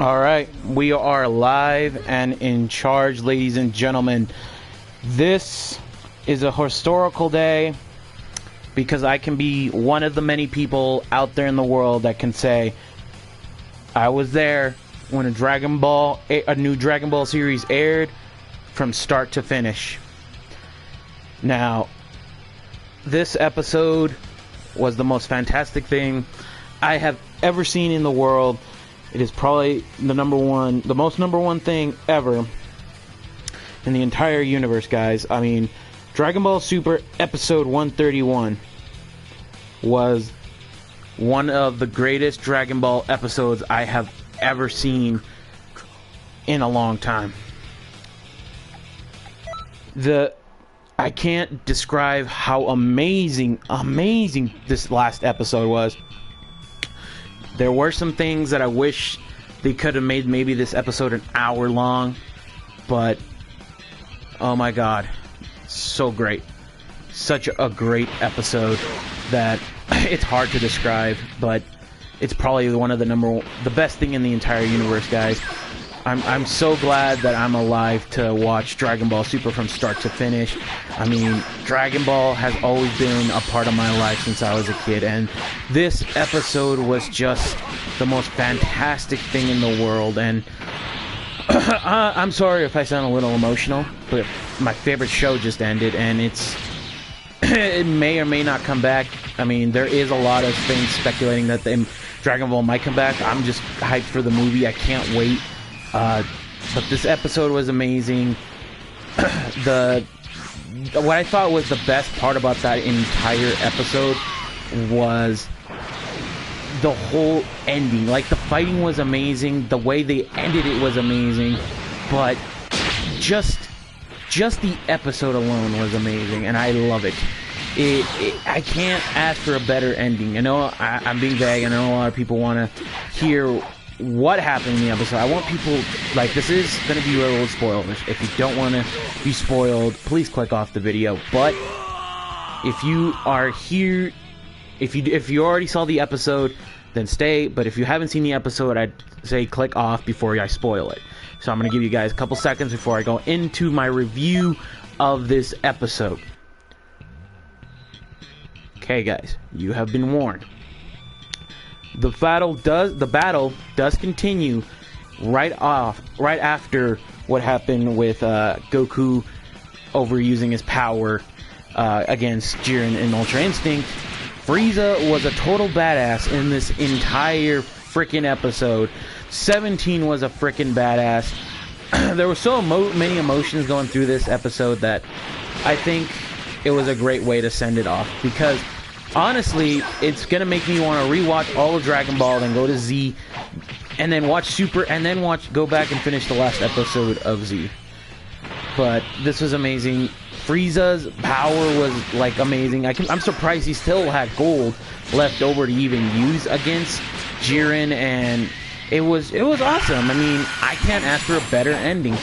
All right, we are live and in charge, ladies and gentlemen. This is a historical day because I can be one of the many people out there in the world that can say I was there when a new Dragon Ball series aired from start to finish. Now, this episode was the most fantastic thing I have ever seen in the world. It is probably the most number one thing ever in the entire universe, guys. I mean, Dragon Ball Super Episode 131 was one of the greatest Dragon Ball episodes I have ever seen in a long time. I can't describe how amazing this last episode was. There were some things that I wish they could have made maybe this episode an hour long, but oh my god, so great. Such a great episode that it's hard to describe, but it's probably one of the best thing in the entire universe, guys. I'm so glad that I'm alive to watch Dragon Ball Super from start to finish. I mean, Dragon Ball has always been a part of my life since I was a kid, and this episode was just the most fantastic thing in the world. And I'm sorry if I sound a little emotional, but my favorite show just ended, and it may or may not come back. I mean, there is a lot of things speculating that Dragon Ball might come back. I'm just hyped for the movie. I can't wait. But this episode was amazing. What I thought was the best part about that entire episode was the whole ending. Like, the fighting was amazing, the way they ended it was amazing, but just the episode alone was amazing, and I love it. I can't ask for a better ending. I know I'm being vague. I know a lot of people want to hear what happened in the episode. I want people, like, this is going to be a little spoilers. If you don't want to be spoiled, please click off the video. But if you are here, if you already saw the episode, then stay. But if you haven't seen the episode, I'd say click off before I spoil it. So I'm going to give you guys a couple seconds before I go into my review of this episode. Okay, guys, you have been warned. The battle does continue right after what happened with Goku overusing his power against Jiren in Ultra Instinct. Frieza was a total badass in this entire freaking episode. 17 was a freaking badass. There were so many emotions going through this episode that I think it was a great way to send it off, because honestly, it's gonna make me want to rewatch all of Dragon Ball, then go to Z, and then watch Super, and then go back and finish the last episode of Z. But this was amazing. Frieza's power was like amazing. I'm surprised he still had gold left over to even use against Jiren, and it was awesome. I mean, I can't ask for a better ending.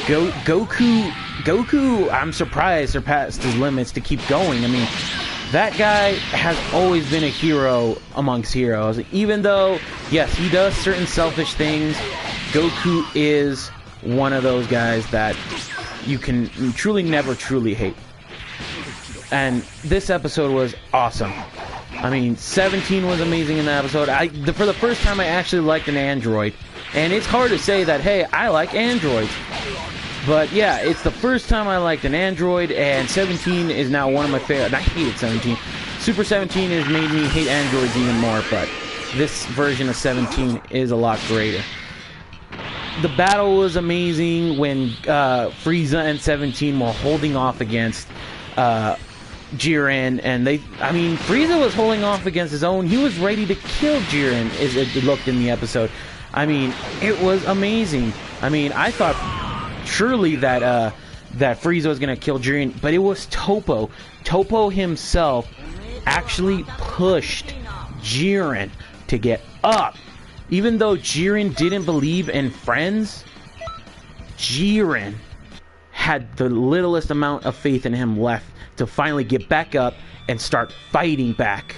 Goku, I'm surprised, surpassed his limits to keep going. I mean, that guy has always been a hero amongst heroes. Even though, yes, he does certain selfish things, Goku is one of those guys that you can never truly hate. And this episode was awesome. I mean, 17 was amazing in that episode. For the first time, I actually liked an android. And it's hard to say that, hey, I like androids. But yeah, it's the first time I liked an android, and 17 is now one of my favorite. I hated 17. Super 17 has made me hate androids even more, but this version of 17 is a lot greater. The battle was amazing when Frieza and 17 were holding off against Jiren, and Frieza was holding off against his own. He was ready to kill Jiren, as it looked in the episode. I mean, it was amazing. I mean, I thought surely that Frieza was gonna kill Jiren, but it was Toppo. Toppo himself actually pushed Jiren to get up. Even though Jiren didn't believe in friends, Jiren had the littlest amount of faith in him left to finally get back up and start fighting back.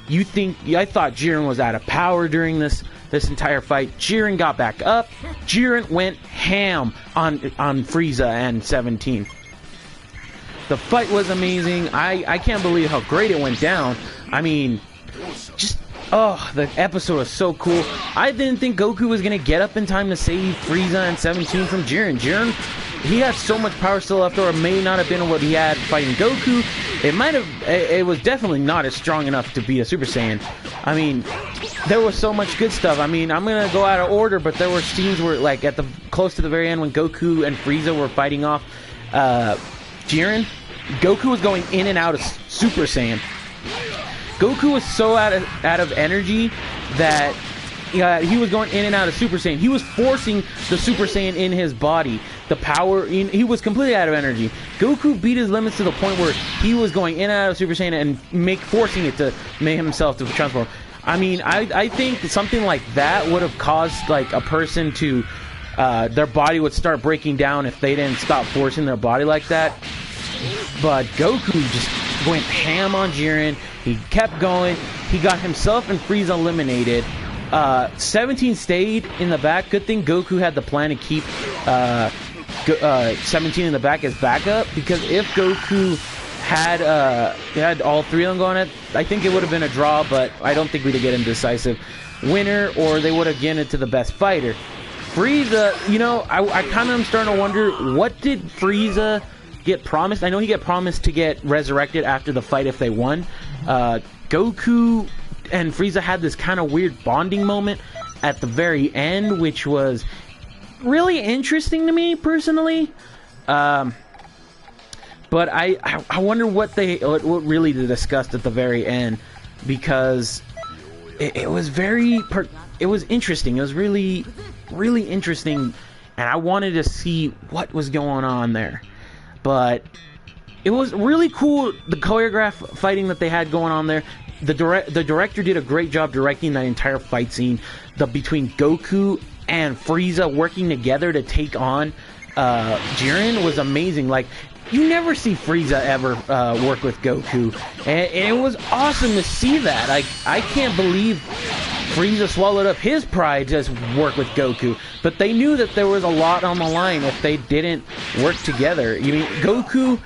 I thought Jiren was out of power during this entire fight. Jiren got back up. Jiren went ham on Frieza and 17. The fight was amazing. I can't believe how great it went down. I mean, the episode was so cool. I didn't think Goku was gonna get up in time to save Frieza and 17 from Jiren. Jiren, he had so much power still left over. It may not have been what he had fighting Goku. It was definitely not as strong enough to beat a Super Saiyan. I mean, there was so much good stuff. I mean, I'm gonna go out of order, but there were scenes where, like, close to the very end when Goku and Frieza were fighting off Jiren, Goku was going in and out of Super Saiyan. Goku was so out of energy that he was going in and out of Super Saiyan. He was forcing the Super Saiyan in his body. The power, he was completely out of energy. Goku beat his limits to the point where he was going in and out of Super Saiyan and forcing it to make himself to transform. I mean, I think something like that would have caused, like, a person to, their body would start breaking down if they didn't stop forcing their body like that. But Goku just went ham on Jiren. He kept going. He got himself and Frieza eliminated. 17 stayed in the back. Good thing Goku had the plan to keep 17 in the back as backup, because if Goku had all three of them going at, I think it would have been a draw, but I don't think we'd get a decisive winner, or they would have given it to the best fighter. Frieza, you know, I kind of am starting to wonder, what did Frieza get promised? I know he got promised to get resurrected after the fight if they won. Goku and Frieza had this kind of weird bonding moment at the very end, which was really interesting to me personally. But I wonder what really they discussed at the very end, because it was it was interesting. It was really, really interesting, and I wanted to see what was going on there. But it was really cool, the choreographed fighting that they had going on there. The director did a great job directing that entire fight scene. Between Goku and Frieza working together to take on Jiren was amazing. Like, you never see Frieza ever work with Goku, and it was awesome to see that. Like, I can't believe Frieza swallowed up his pride to work with Goku, but they knew that there was a lot on the line if they didn't work together. You mean Goku,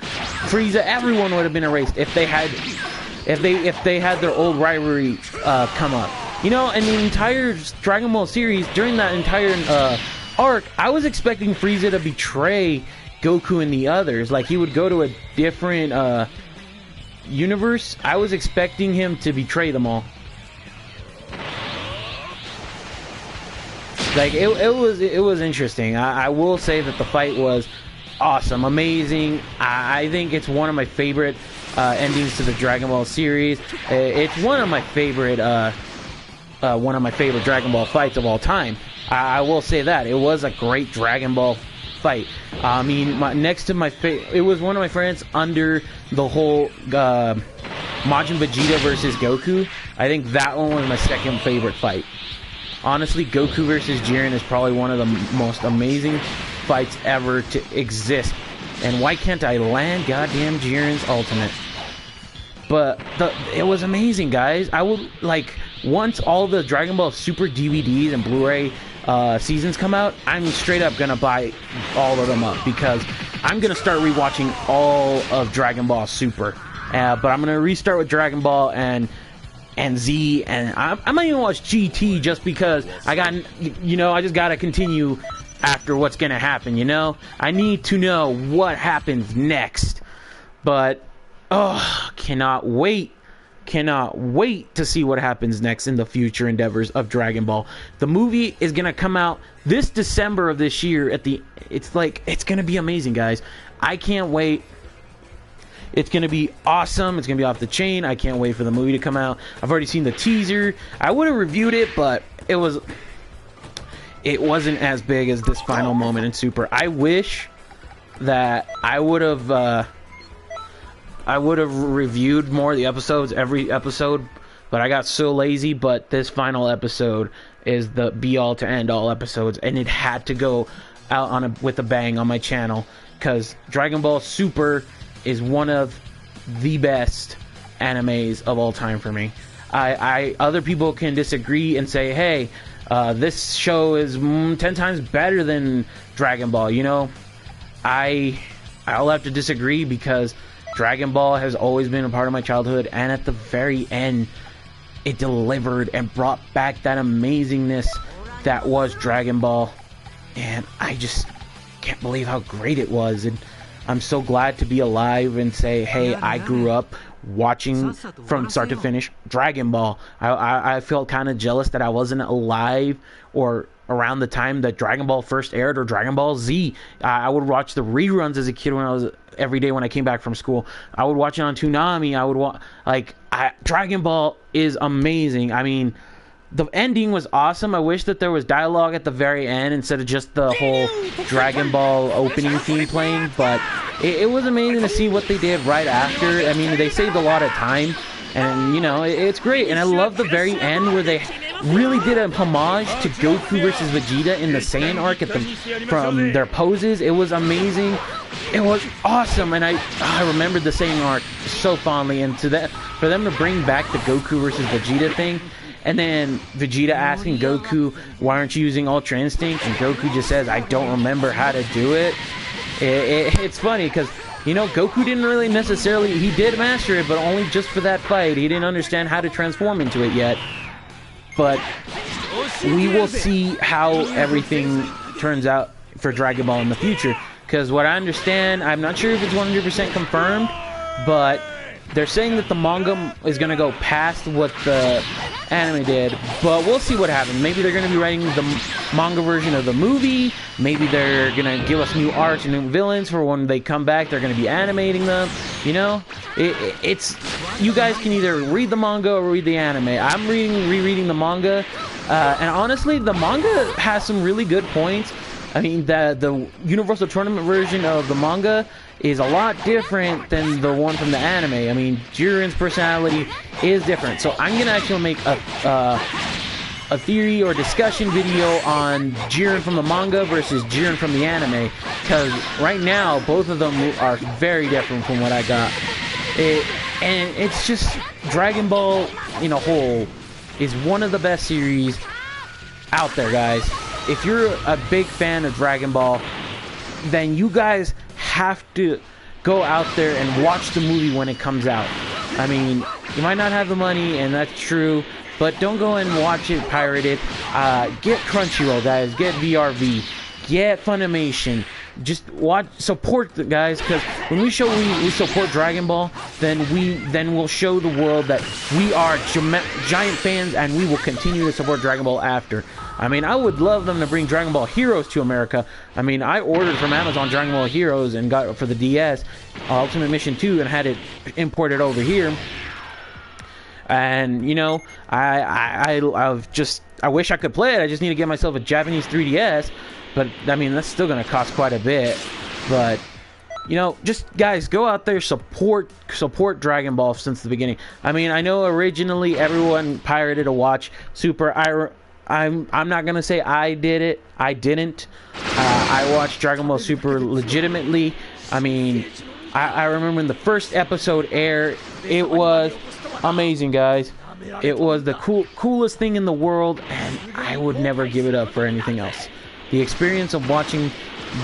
Frieza, everyone would have been erased if they had their old rivalry come up. You know, in the entire Dragon Ball series, during that entire arc, I was expecting Frieza to betray Goku and the others. Like, he would go to a different universe. I was expecting him to betray them all. Like, it was interesting. I will say that the fight was awesome, amazing. I think it's one of my favorite endings to the Dragon Ball series. It's one of my favorite Dragon Ball fights of all time. I will say that it was a great Dragon Ball fight. I mean, it was one of my favorites under the whole Majin Vegeta versus Goku. I think that one was my second favorite fight. Honestly, Goku versus Jiren is probably one of the most amazing fights ever to exist. And why can't I land goddamn Jiren's ultimate? But it was amazing, guys. I will, like, once all the Dragon Ball Super DVDs and Blu-ray seasons come out, I'm straight up gonna buy all of them up, because I'm gonna start rewatching all of Dragon Ball Super. But I'm gonna restart with Dragon Ball and Z, and I might even watch GT just because I just gotta continue after what's gonna happen, you know? I need to know what happens next. But cannot wait to see what happens next in the future endeavors of Dragon Ball. The movie is gonna come out this December of this year. It's gonna be amazing, guys. I can't wait. It's going to be awesome. It's going to be off the chain. I can't wait for the movie to come out. I've already seen the teaser. I would have reviewed it, but it wasn't as big as this final moment in Super. I wish that I would have reviewed more of the episodes, every episode, but I got so lazy. But this final episode is the be-all to end-all episodes, and it had to go out with a bang on my channel, because Dragon Ball Super is one of the best animes of all time for me. Other people can disagree and say, hey, this show is 10 times better than Dragon Ball. You know, I'll have to disagree because Dragon Ball has always been a part of my childhood, and at the very end, it delivered and brought back that amazingness that was Dragon Ball, and I just can't believe how great it was. And I'm so glad to be alive and say, hey, I grew up watching from start to finish Dragon Ball. I felt kind of jealous that I wasn't alive or around the time that Dragon Ball first aired, or Dragon Ball Z. I would watch the reruns as a kid when I was every day when I came back from school. I would watch it on Toonami. I would Dragon Ball is amazing. I mean, the ending was awesome. I wish that there was dialogue at the very end instead of just the whole Dragon Ball opening theme playing, but it was amazing to see what they did right after. I mean, they saved a lot of time, and you know, it's great. And I love the very end where they really did a homage to Goku versus Vegeta in the Saiyan arc from their poses. It was amazing. It was awesome, and I remembered the Saiyan arc so fondly. And for them to bring back the Goku versus Vegeta thing, and then Vegeta asking Goku, why aren't you using Ultra Instinct? And Goku just says, I don't remember how to do it. It's funny because, you know, Goku didn't really necessarily, he did master it, but only just for that fight. He didn't understand how to transform into it yet. But we will see how everything turns out for Dragon Ball in the future. Because what I understand, I'm not sure if it's 100% confirmed, but they're saying that the manga is going to go past what the anime did, but we'll see what happens. Maybe they're going to be writing the manga version of the movie. Maybe they're going to give us new arcs and new villains for when they come back. They're going to be animating them. You know, it's you guys can either read the manga or read the anime. I'm rereading the manga, and honestly, the manga has some really good points. I mean, the Universal Tournament version of the manga is a lot different than the one from the anime. I mean, Jiren's personality is different. So I'm going to actually make a theory or discussion video on Jiren from the manga versus Jiren from the anime. Because right now, both of them are very different from what I got. And it's just, Dragon Ball in a whole is one of the best series out there, guys. If you're a big fan of Dragon Ball, then you guys have to go out there and watch the movie when it comes out. I mean, you might not have the money, and that's true, but don't go and watch it pirated. Get Crunchyroll, guys. Get VRV. Get Funimation. Just support the guys, because when we show we support Dragon Ball, then we'll show the world that we are giant fans, and we will continue to support Dragon Ball after. I mean, I would love them to bring Dragon Ball Heroes to America. I mean, I ordered from Amazon Dragon Ball Heroes and got it for the DS, Ultimate Mission 2, and had it imported over here. And you know, I wish I could play it. I just need to get myself a Japanese 3DS. But I mean, that's still gonna cost quite a bit. But you know, just guys, go out there, support Dragon Ball since the beginning. I mean, I know originally everyone pirated to watch Super. I'm not gonna say I did it. I didn't. I watched Dragon Ball Super legitimately. I mean, I remember when the first episode aired, it was amazing, guys. It was the coolest thing in the world, and I would never give it up for anything else. The experience of watching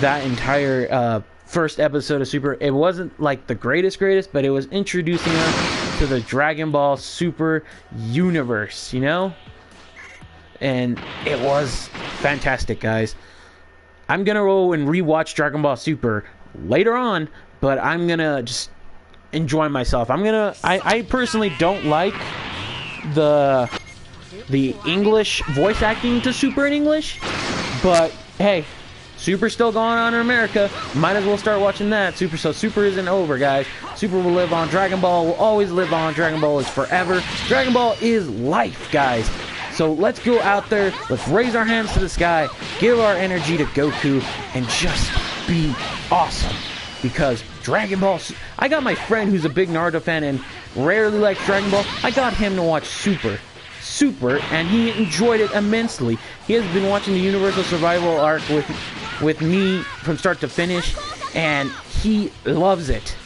that entire first episode of Super, it wasn't like the greatest, but it was introducing us to the Dragon Ball Super universe, you know? And it was fantastic, guys. I'm gonna go and rewatch Dragon Ball Super later on, but I'm gonna just enjoy myself. I personally don't like the English voice acting to Super in English, but hey, Super's still going on in America. Might as well start watching that. Super isn't over, guys. Super will live on. Dragon Ball will always live on. Dragon Ball is forever. Dragon Ball is life, guys. So let's go out there, let's raise our hands to the sky, give our energy to Goku, and just be awesome. Because Dragon Ball, I got my friend who's a big Naruto fan and rarely likes Dragon Ball. I got him to watch Super, and he enjoyed it immensely. He has been watching the Universal Survival arc with me from start to finish, and he loves it.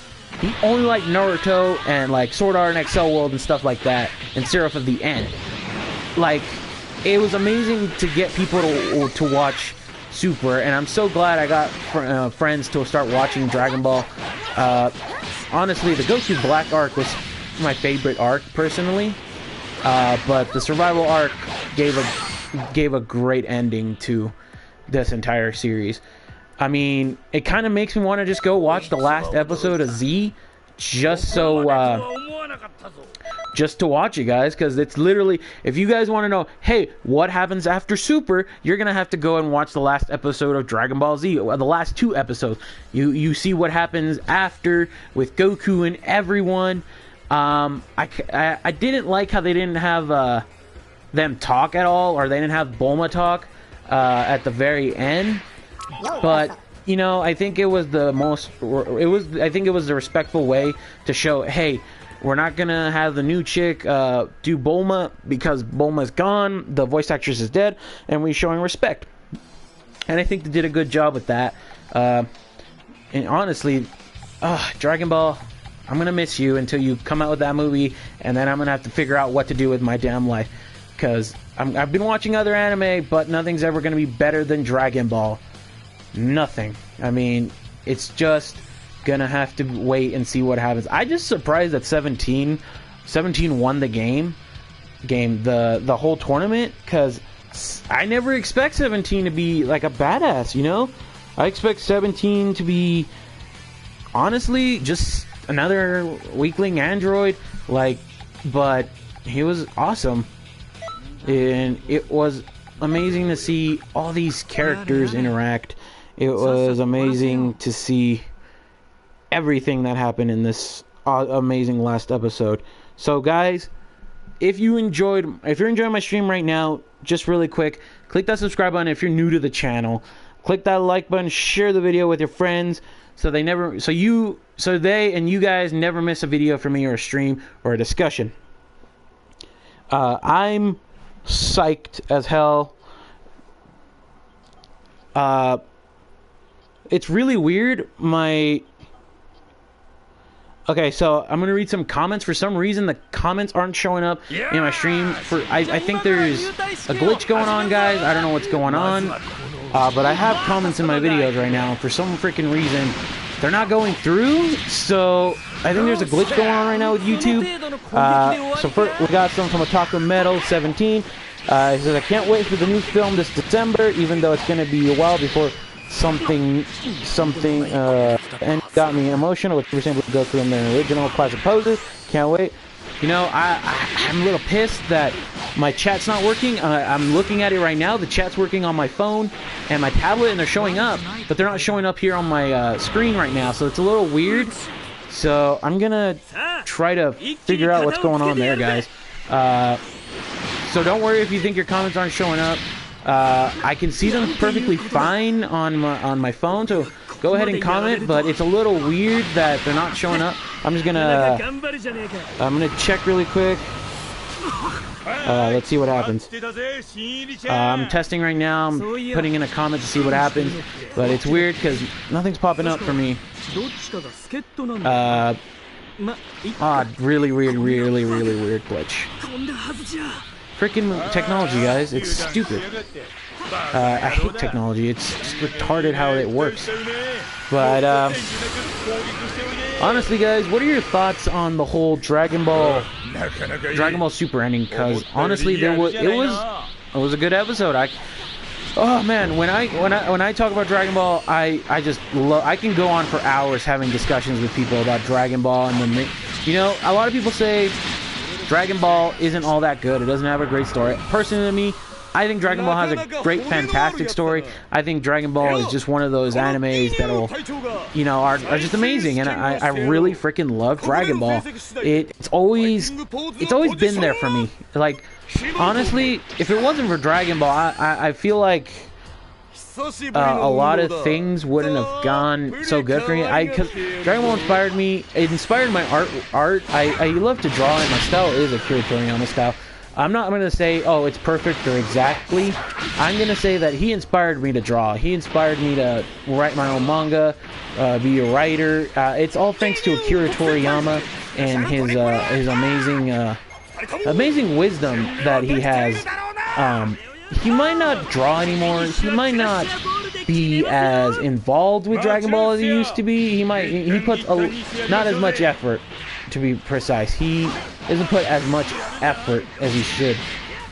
He only liked Naruto and like Sword Art and Excel World and stuff like that. and Seraph of the End. Like, it was amazing to get people to watch Super, and I'm so glad I got friends to start watching Dragon Ball. Honestly, the Goku Black arc was my favorite arc personally, but the Survival arc gave a great ending to this entire series. I mean, it kind of makes me want to just go watch the last episode of Z, just to watch it, guys, because it's literally, if you guys want to know, hey, what happens after Super, you're gonna have to go and watch the last episode of Dragon Ball Z, the last 2 episodes. You see what happens after with Goku and everyone. I didn't like how they didn't have them talk at all, or they didn't have Bulma talk at the very end. But you know, I think it was the respectful way to show, hey, we're not gonna have the new chick do Bulma because Bulma's gone, the voice actress is dead, and we're showing respect. And I think they did a good job with that. And honestly, Dragon Ball, I'm gonna miss you until you come out with that movie, and then I'm gonna have to figure out what to do with my damn life. Because I've been watching other anime, but nothing's ever gonna be better than Dragon Ball. Nothing. I mean, it's just gonna have to wait and see what happens. I just surprised that 17 won the game, the whole tournament, because I never expect 17 to be like a badass, you know? I expect 17 to be, honestly, just another weakling android, like, but he was awesome. And it was amazing to see all these characters interact. It was amazing to see everything that happened in this amazing last episode. So guys, if you're enjoying my stream right now, just really quick, click that subscribe button if you're new to the channel. Click that like button, share the video with your friends so they and you guys never miss a video from me or a stream or a discussion. I'm psyched as hell. It's really weird. Okay, so I'm gonna read some comments. For some reason, the comments aren't showing up in my stream. I think there's a glitch going on, guys. I don't know what's going on, but I have comments in my videos right now. For some freaking reason, they're not going through. So I think there's a glitch going on right now with YouTube. So first, we got some from Otaku Metal 17. He says, I can't wait for the new film this December, even though it's gonna be a while before something and got me emotional with percent of Goku in the original classic poses. Can't wait. You know, I'm a little pissed that my chat's not working. I'm looking at it right now. The chat's working on my phone and my tablet, and they're showing up, but they're not showing up here on my screen right now. So it's a little weird. So I'm gonna try to figure out what's going on there, guys. So don't worry if you think your comments aren't showing up. I can see them perfectly fine on my phone, so go ahead and comment, but it's a little weird that they're not showing up. I'm gonna check really quick. Let's see what happens. I'm testing right now. I'm putting in a comment to see what happens, but it's weird because nothing's popping up for me. Really weird glitch. Freaking technology, guys. It's stupid. I hate technology. It's retarded how it works. But honestly, guys, what are your thoughts on the whole Dragon Ball Super ending? Because honestly, it was a good episode. Oh man, when I talk about Dragon Ball, I can go on for hours having discussions with people about Dragon Ball, and you know, a lot of people say Dragon Ball isn't all that good. It doesn't have a great story. Personally, to me, I think Dragon Ball has a great, fantastic story. I think Dragon Ball is just one of those animes that'll, you know, are just amazing, and I really freaking love Dragon Ball. It's always been there for me. Like, honestly, if it wasn't for Dragon Ball, I feel like a lot of things wouldn't have gone so good for me. Because Dragon Ball inspired me. It inspired my art. I love to draw, and my style is a Akira Toriyama style. I'm not going to say, oh, it's perfect or exactly. I'm going to say that he inspired me to draw. He inspired me to write my own manga, be a writer. It's all thanks to Akira Toriyama and his amazing amazing wisdom that he has. He might not draw anymore. He might not be as involved with Dragon Ball as he used to be. He puts not as much effort, to be precise. He doesn't put as much effort as he should.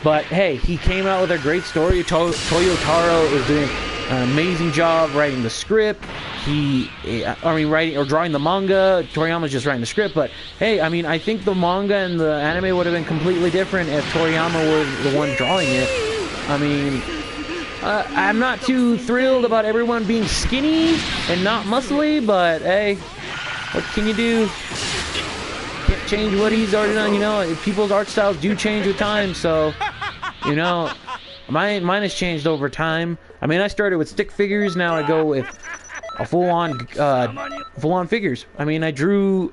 But hey, he came out with a great story. Toyo Taro is doing an amazing job writing the script. Writing or drawing the manga. Toriyama's just writing the script. But hey, I mean, I think the manga and the anime would have been completely different if Toriyama was the one drawing it. I mean, I'm not too thrilled about everyone being skinny and not muscly, but hey, what can you do? Can't change what he's already done, you know. People's art styles do change with time, so, you know, mine has changed over time. I mean, I started with stick figures, now I go with a full-on figures. I mean, I drew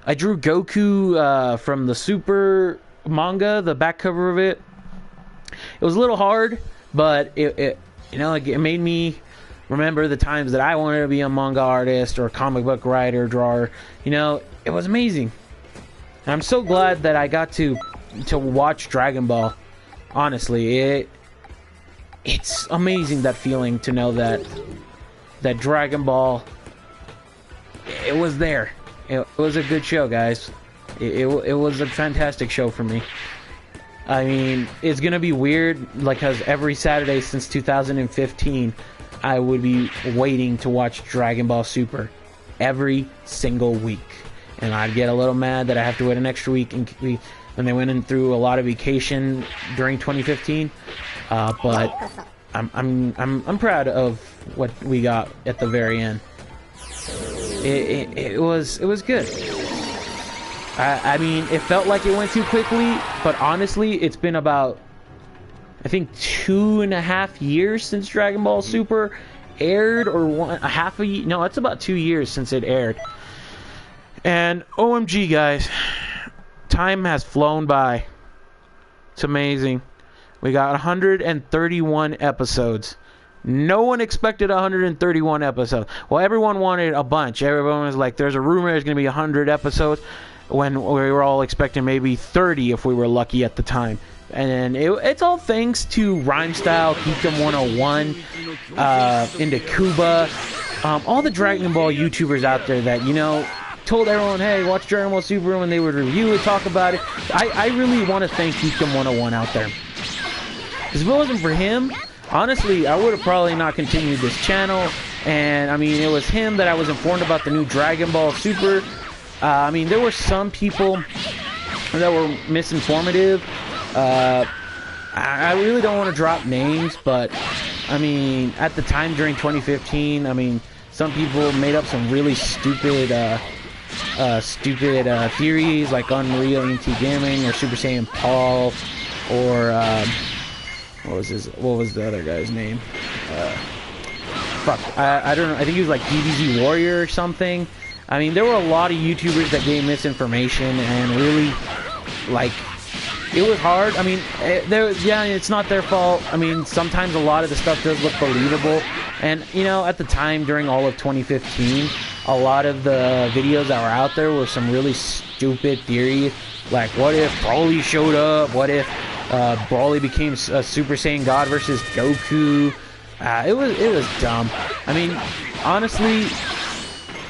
Goku from the Super manga, the back cover of it. It was a little hard, but it made me remember the times that I wanted to be a manga artist or a comic book writer, drawer. You know, it was amazing. And I'm so glad that I got to watch Dragon Ball. Honestly, it's amazing, that feeling to know that Dragon Ball, it was there. It was a good show, guys. It was a fantastic show for me. I mean, it's gonna be weird, like, cause every Saturday since 2015, I would be waiting to watch Dragon Ball Super every single week, and I'd get a little mad that I have to wait an extra week. And when they went in through a lot of vacation during 2015, but I'm proud of what we got at the very end. It was good. I mean, it felt like it went too quickly, but honestly, it's been about, I think, 2.5 years since Dragon Ball Super aired, or no, it's about 2 years since it aired. And OMG, guys, time has flown by. It's amazing. We got 131 episodes. No one expected 131 episodes. Well, everyone wanted a bunch. Everyone was like, there's a rumor there's going to be 100 episodes, when we were all expecting maybe 30 if we were lucky at the time. And it's all thanks to Rhymestyle, Geekdom 101, into Kuba, all the Dragon Ball YouTubers out there that, you know, told everyone, hey, watch Dragon Ball Super, when they would review it, talk about it. I really want to thank Geekdom 101 out there. Because if it wasn't for him, honestly, I would have probably not continued this channel. And, I mean, it was him that I was informed about the new Dragon Ball Super. I mean, there were some people that were misinformative. I really don't want to drop names, but, I mean, at the time during 2015, I mean, some people made up some really stupid theories, like Unreal ET Gaming or Super Saiyan Paul, or what was the other guy's name? I don't know. I think he was like DBZ Warrior or something. I mean, there were a lot of YouTubers that gave misinformation, and really, like, it was hard. I mean, it's not their fault. I mean, sometimes a lot of the stuff does look believable. And, you know, at the time, during all of 2015, a lot of the videos that were out there were some really stupid theories. Like, what if Broly showed up? What if Broly became a Super Saiyan God versus Goku? It was dumb. I mean, honestly,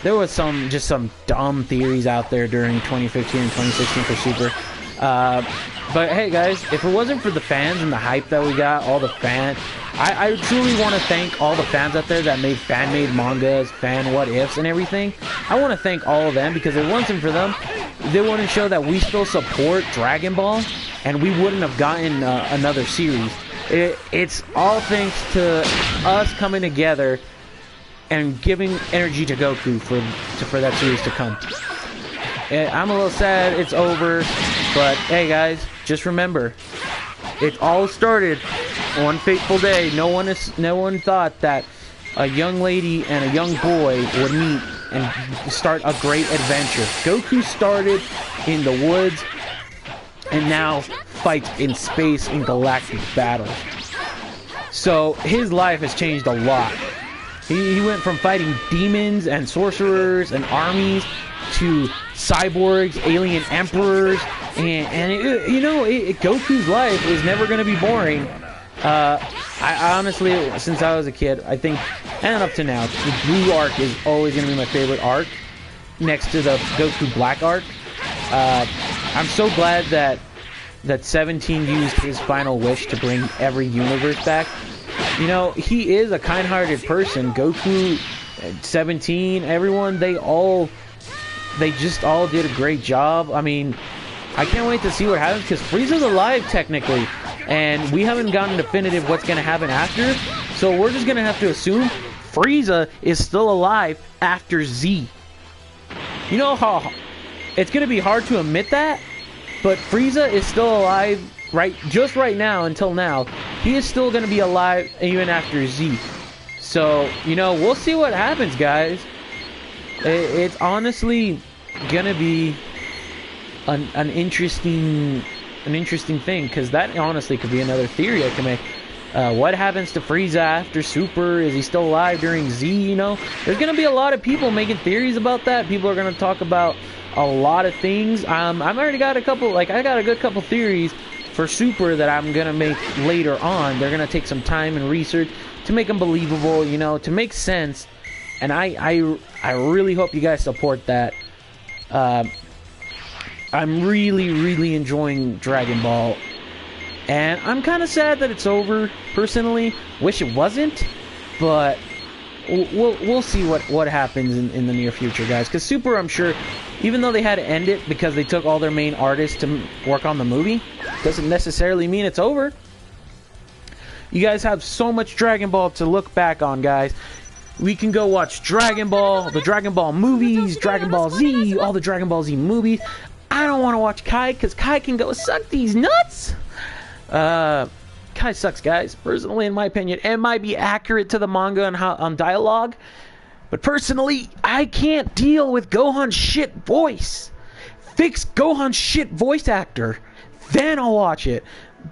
there was some dumb theories out there during 2015 and 2016 for Super. But hey, guys, if it wasn't for the fans and the hype that we got, all the fans, I truly want to thank all the fans out there that made fan-made mangas, fan what-ifs, and everything. I want to thank all of them, because if it wasn't for them, they wouldn't show that we still support Dragon Ball, and we wouldn't have gotten another series. It's all thanks to us coming together and giving energy to Goku for that series to come. I'm a little sad it's over, but hey, guys, just remember, it all started one fateful day. No one thought that a young lady and a young boy would meet and start a great adventure. Goku started in the woods and now fights in space in galactic battles. So his life has changed a lot. He went from fighting demons and sorcerers and armies to cyborgs, alien emperors, Goku's life is never going to be boring. I honestly, since I was a kid, I think, and up to now, the Blue arc is always going to be my favorite arc, next to the Goku Black arc. I'm so glad that 17 used his final wish to bring every universe back. You know, he is a kind-hearted person. Goku, 17, everyone, they just all did a great job. I mean, I can't wait to see what happens, because Frieza's alive, technically. And we haven't gotten definitive what's going to happen after. So we're just going to have to assume Frieza is still alive after Z. You know how it's going to be hard to admit that, but Frieza is still alive right now until now. He is still going to be alive even after Z. So, you know, we'll see what happens, guys. It's honestly going to be an interesting thing, because that honestly could be another theory I can make. What happens to Frieza after Super? Is he still alive during Z? You know, there's gonna be a lot of people making theories about that. People are gonna talk about a lot of things. I've already got a couple, I got a good couple theories for Super that I'm gonna make later on. They're gonna take some time and research to make them believable, you know, to make sense. And I really hope you guys support that. I'm really enjoying Dragon Ball, and I'm kind of sad that it's over. Personally, wish it wasn't, but we'll see what happens in the near future, guys. Because Super, I'm sure, even though they had to end it because they took all their main artists to work on the movie, doesn't necessarily mean it's over. You guys have so much Dragon Ball to look back on, guys. We can go watch Dragon Ball, the Dragon Ball movies, Dragon Ball Z, all the Dragon Ball Z movies. I don't want to watch Kai, because Kai can go suck these nuts. Kai sucks, guys. Personally, in my opinion, it might be accurate to the manga on dialogue, but personally, I can't deal with Gohan's shit voice. Fix Gohan's shit voice actor, then I'll watch it.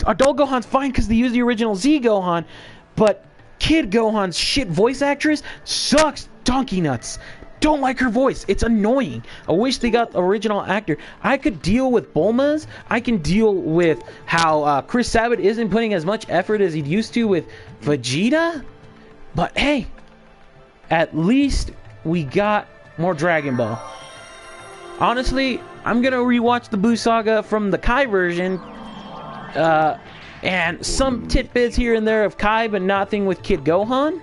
Adult Gohan's fine because they use the original Z Gohan, but Kid Gohan's shit voice actress sucks donkey nuts. Don't like her voice. It's annoying. I wish they got the original actor. I could deal with Bulma's. I can deal with how Chris Sabat isn't putting as much effort as he used to with Vegeta. But hey, at least we got more Dragon Ball. Honestly, I'm going to rewatch the Buu Saga from the Kai version. And some tidbits here and there of Kai, but nothing with Kid Gohan.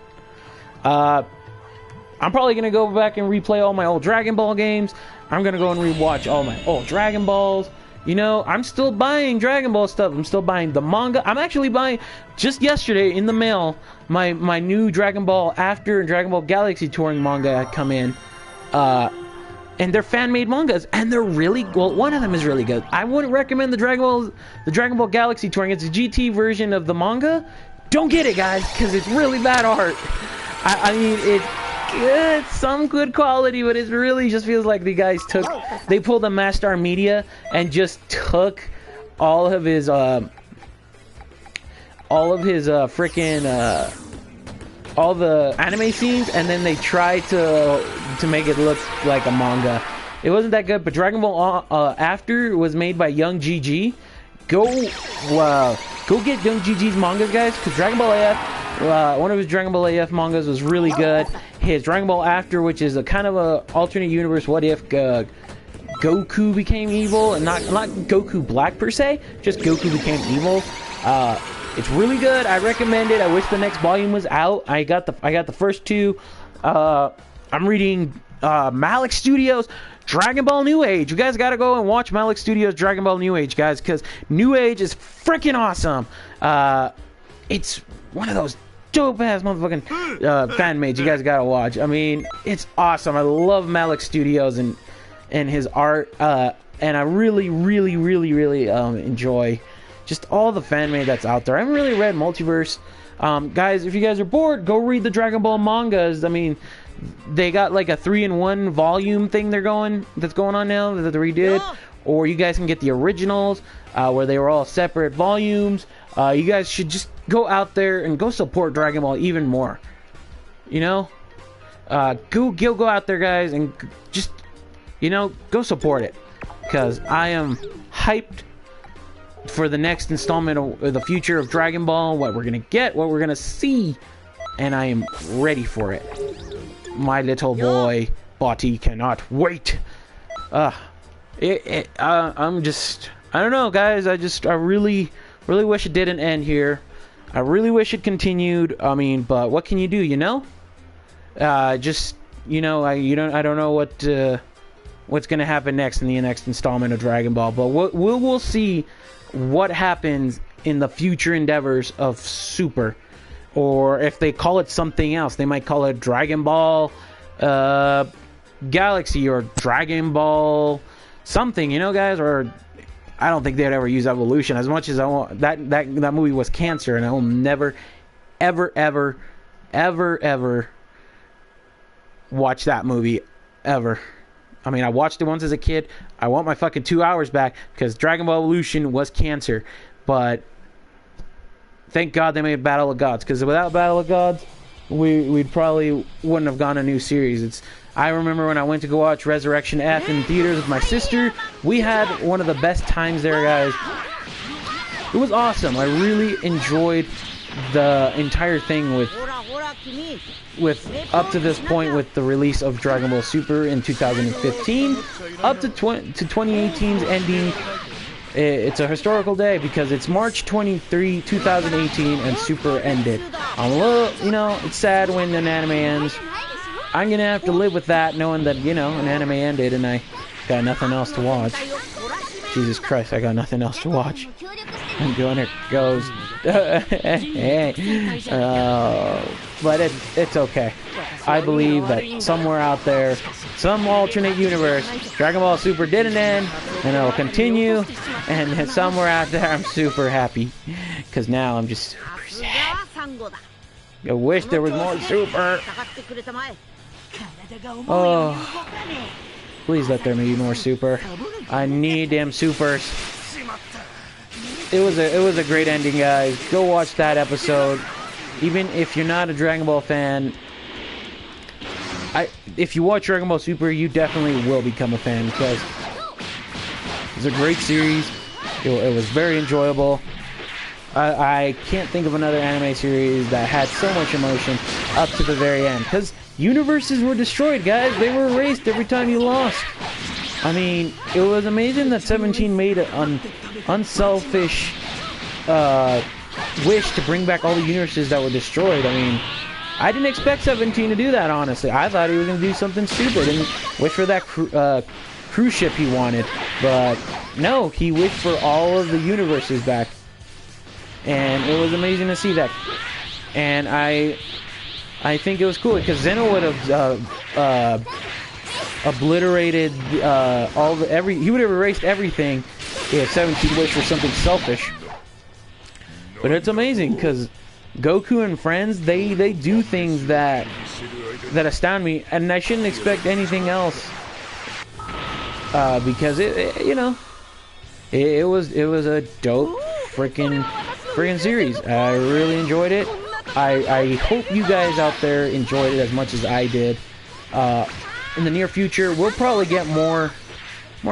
I'm probably going to go back and replay all my old Dragon Ball games. I'm going to go and rewatch all my old Dragon Balls. You know, I'm still buying Dragon Ball stuff. I'm still buying the manga. I'm actually buying, just yesterday in the mail, my new Dragon Ball After and Dragon Ball Galaxy Touring manga had come in. And they're fan-made mangas, and they're really, well, one of them is really good. I wouldn't recommend the Dragon Ball Galaxy Touring. It's a GT version of the manga. Don't get it, guys, because it's really bad art. I mean, it's some good quality, but it really just feels like the guys they pulled a Mastar Media and just took all of his all the anime scenes, and then they tried to make it look like a manga. It wasn't that good, but Dragon Ball After was made by Young GG. Go get Young GG's mangas, guys, because Dragon Ball AF, one of his Dragon Ball AF mangas was really good. His Dragon Ball After, which is a kind of a alternate universe, what if Goku became evil, and not Goku Black per se, just Goku became evil. It's really good. I recommend it. I wish the next volume was out. I got the first two. I'm reading Malik Studios Dragon Ball New Age. You guys gotta go and watch Malik Studios Dragon Ball New Age, guys, because New Age is freaking awesome. It's one of those dope ass motherfucking fan mades you guys gotta watch. I mean, it's awesome. I love Malik Studios and his art, and I really enjoy just all the fan made that's out there. I haven't really read Multiverse. Guys, if you guys are bored, go read the Dragon Ball mangas. I mean, they got like a 3-in-1 volume thing that's going on now that they redid. Yeah. Or you guys can get the originals, where they were all separate volumes. You guys should just go out there and go support Dragon Ball even more. You know? Go out there, guys, and just, you know, go support it. Because I am hyped for the next installment of the future of Dragon Ball, what we're gonna get, what we're gonna see, and I am ready for it. My little boy Bati cannot wait. I'm just, I don't know, guys. I really wish it didn't end here. I really wish it continued. I mean, but what can you do? You know, just I don't know what's gonna happen next in the next installment of Dragon Ball. But we'll see what happens in the future endeavors of Super, or if they call it something else, they might call it Dragon Ball Galaxy or Dragon Ball something, guys. Or I don't think they'd ever use Evolution. As much as I want that movie was cancer, and I will never ever watch that movie ever. I mean, I watched it once as a kid. I want my fucking 2 hours back because Dragon Ball Evolution was cancer. But thank God they made Battle of Gods, because without Battle of Gods, we probably wouldn't have gone a new series. I remember when I went to go watch Resurrection F in theaters with my sister. We had one of the best times there, guys. It was awesome. I really enjoyed the entire thing with up to this point, with the release of Dragon Ball Super in 2015 up to 2018's ending. It's a historical day because it's March 23, 2018, and Super ended. I'm a little, it's sad when an anime ends. I'm gonna have to live with that, knowing that, an anime ended and I got nothing else to watch. Jesus Christ, I got nothing else to watch. And Gunner goes, but it's okay. I believe that somewhere out there, some alternate universe, Dragon Ball Super didn't end, and it'll continue, and somewhere out there I'm super happy, because now I'm just super sad. I wish there was more Super. Oh, please let there be more Super. I need them Supers. It was a great ending, guys. Go watch that episode. Even if you're not a Dragon Ball fan, if you watch Dragon Ball Super, you definitely will become a fan, because it's a great series. It was very enjoyable. I can't think of another anime series that had so much emotion up to the very end, because universes were destroyed, guys. They were erased every time you lost. I mean, it was amazing that 17 made an unselfish wish to bring back all the universes that were destroyed. I mean, I didn't expect 17 to do that, honestly. I thought he was going to do something stupid and wish for that cruise ship he wanted. But no, he wished for all of the universes back. And it was amazing to see that. And I think it was cool, because Zeno would have obliterated he would have erased everything if 17 wished for something selfish. But it's amazing, because Goku and friends, they do things that astound me, and I shouldn't expect anything else, because it was a dope freaking series. I really enjoyed it. I hope you guys out there enjoyed it as much as I did. In the near future, we'll probably get more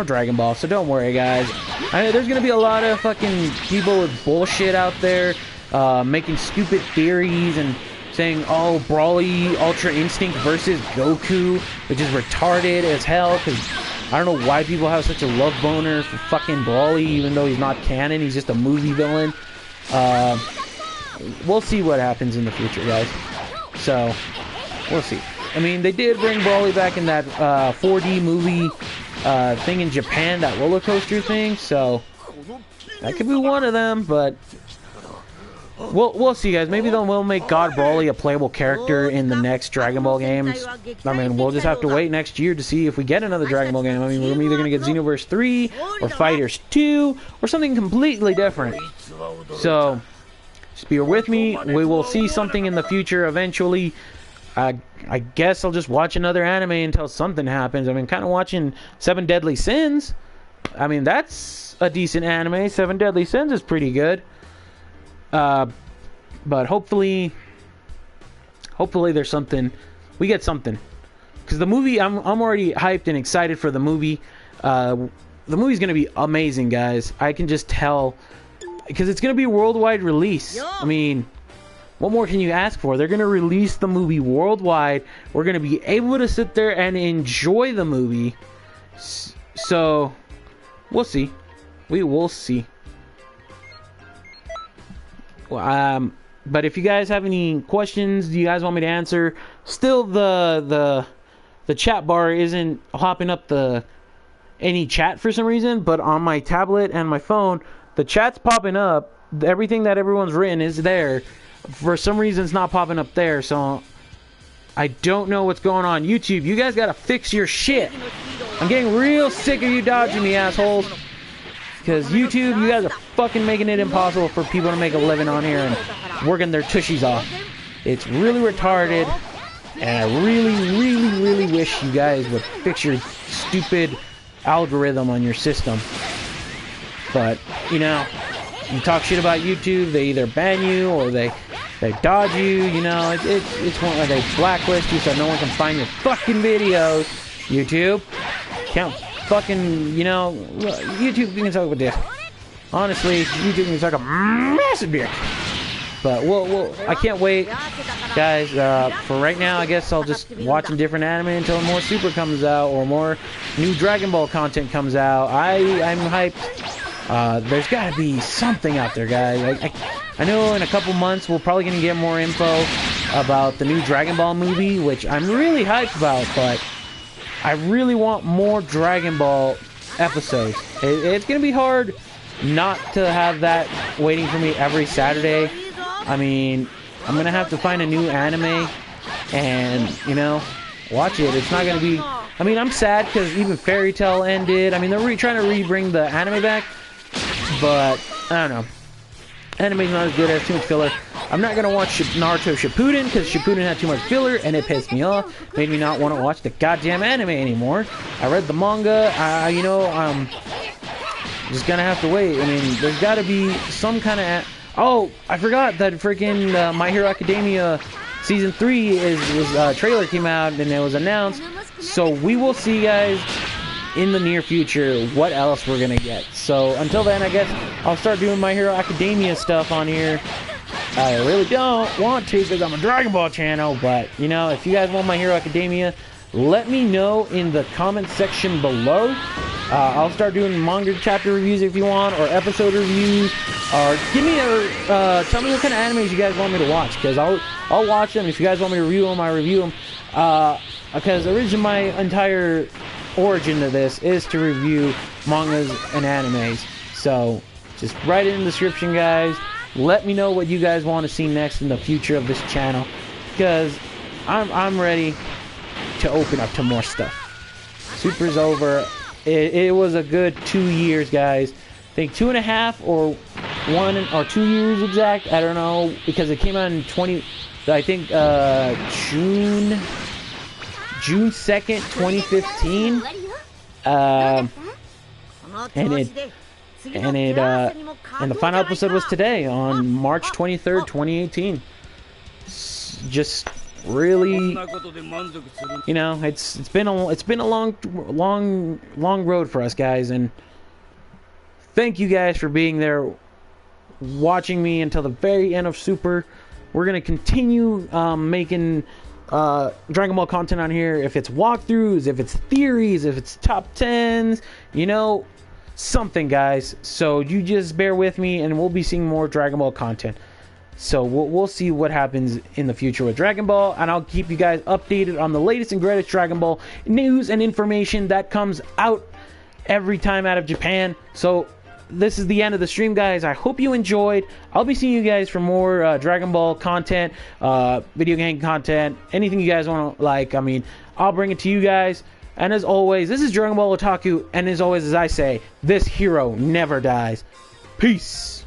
Dragon Ball, so don't worry, guys. There's gonna be a lot of fucking people with bullshit out there, making stupid theories and saying, oh, Broly Ultra Instinct versus Goku, which is retarded as hell, because I don't know why people have such a love boner for fucking Broly, even though he's not canon. He's just a movie villain. We'll see what happens in the future, guys. So, we'll see. I mean, they did bring Broly back in that 4D movie thing in Japan, that roller coaster thing, so that could be one of them, but we'll see, guys. Maybe we'll make God Broly a playable character in the next Dragon Ball games. I mean, we'll just have to wait next year to see if we get another Dragon Ball game. I mean, we're either going to get Xenoverse 3 or Fighters 2 or something completely different. So, just bear with me. We will see something in the future eventually. I guess I'll just watch another anime until something happens. I mean, kind of watching Seven Deadly Sins. I mean, that's a decent anime. Seven Deadly Sins is pretty good. But hopefully there's something. We get something. Because the movie, I'm already hyped and excited for the movie. the movie's gonna be amazing, guys. I can just tell, because it's gonna be a worldwide release. I mean, what more can you ask for? They're gonna release the movie worldwide. We're gonna be able to sit there and enjoy the movie. So, we'll see. We will see. But if you guys have any questions, do you guys want me to answer? Still, the chat bar isn't hopping up any chat for some reason, but on my tablet and my phone, the chat's popping up. Everything that everyone's written is there. For some reason, it's not popping up there, so I don't know what's going on. YouTube, you guys gotta fix your shit. I'm getting real sick of you dodging me, assholes. Because YouTube, you guys are fucking making it impossible for people to make a living on here and working their tushies off. It's really retarded, and I really wish you guys would fix your stupid algorithm on your system. But, you know, you talk shit about YouTube, they either ban you or they dodge you, you know, it's one where they blacklist you so no one can find your fucking videos. YouTube, can't fucking, you know, YouTube can talk about this. Honestly, YouTube can suck a massive dick. But I can't wait, guys. For right now, I guess I'll just watch a different anime until more Super comes out or more new Dragon Ball content comes out. I'm hyped. There's got to be something out there, guys. I know in a couple months we're probably gonna get more info about the new Dragon Ball movie, which I'm really hyped about. But I really want more Dragon Ball episodes. It's gonna be hard not to have that waiting for me every Saturday. I mean, I'm gonna have to find a new anime and, you know, watch it. It's not gonna be. I mean, I'm sad because even Fairy Tail ended. I mean, they're trying to bring the anime back, but I don't know. Anime's not as good, as too much filler. I'm not gonna watch Naruto Shippuden because Shippuden had too much filler and it pissed me off. Made me not want to watch the goddamn anime anymore. I read the manga. You know, just gonna have to wait. I mean, there's got to be some kind of. Oh, I forgot that freaking My Hero Academia Season 3 trailer came out and it was announced. So we will see, guys, in the near future what else we're gonna get. So until then, I guess I'll start doing My Hero Academia stuff on here. I really don't want to because I'm a Dragon Ball channel, but you know, if you guys want My Hero Academia, let me know in the comment section below. I'll start doing manga chapter reviews if you want, or episode reviews, or give me tell me what kind of animes you guys want me to watch, because I'll watch them. If you guys want me to review them, I review them. Because originally my entire origin to this is to review mangas and animes. So just write it in the description, guys. Let me know what you guys want to see next in the future of this channel, because I'm ready to open up to more stuff. Super's over. It was a good 2 years, guys. I think 2.5 or 1 or 2 years exact. I don't know, because it came out in June 2nd, 2015. And the final episode was today on March 23rd, 2018. Just really, you know, it's been a long road for us, guys, and thank you guys for being there, watching me until the very end of Super. We're gonna continue making Dragon Ball content on here. If it's walkthroughs, if it's theories, if it's top 10s, you know, something, guys. So you just bear with me, and we'll be seeing more Dragon Ball content. So we'll see what happens in the future with Dragon Ball, and I'll keep you guys updated on the latest and greatest Dragon Ball news and information that comes out every time out of Japan. So this is the end of the stream, guys. I hope you enjoyed. I'll be seeing you guys for more Dragon Ball content, video game content, anything you guys want to like. I mean, I'll bring it to you guys. And as always, this is Dragon Ball Otaku, and as always, as I say, this hero never dies. Peace.